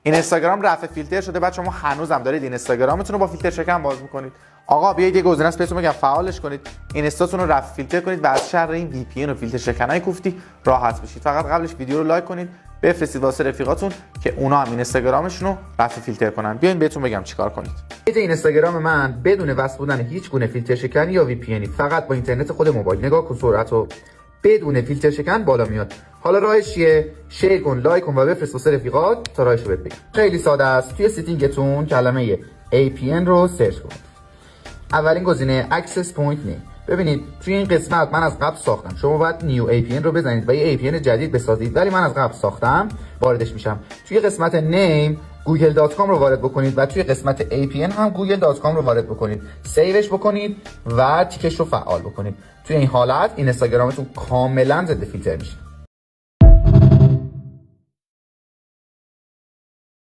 این اینستاگرام رفع فیلتر شده. بچه‌ها ما هنوزم دارید این اینستاگرامتون رو با فیلتر شکن باز میکنید. آقا بیاید یه گزینه است بهتون میگم فعالش کنید، اینستاتون رو رفع فیلتر کنید و از شر این وی پی ان و فیلتر شکنای کوفتی راحت بشید. فقط قبلش ویدیو رو لایک کنید، بفرستید واسه رفیقاتون که اونا هم اینستاگرامشون رو رفع فیلتر کنن. بیاین بهتون بگم چیکار کنید. این اینستاگرام من بدون وصل بودن هیچ گونه فیلتر شکن یا وی پی ان، فقط با اینترنت خود موبایل. نگاه کن سرعتو، بدون فیلتر شکن بالا میاد. حالا راهش چیه؟ شیر کن، لایک کن و بفرست واسه رفیقات تا راهشو بهت بگم. خیلی ساده است. توی سیتینگتون کلمه APN رو سرچ کن. اولین گزینه Access Point Name. ببینید توی این قسمت من از قبل ساختم، شما باید نیو APN رو بزنید و یه APN جدید بسازید، ولی من از قبل ساختم واردش میشم. توی قسمت نیم google.com رو وارد بکنید و توی قسمت APN هم google.com رو وارد بکنید، سیوش بکنید و تیکش رو فعال بکنید. توی این حالت اینستاگرامتون کاملا ضد فیلتر میشه.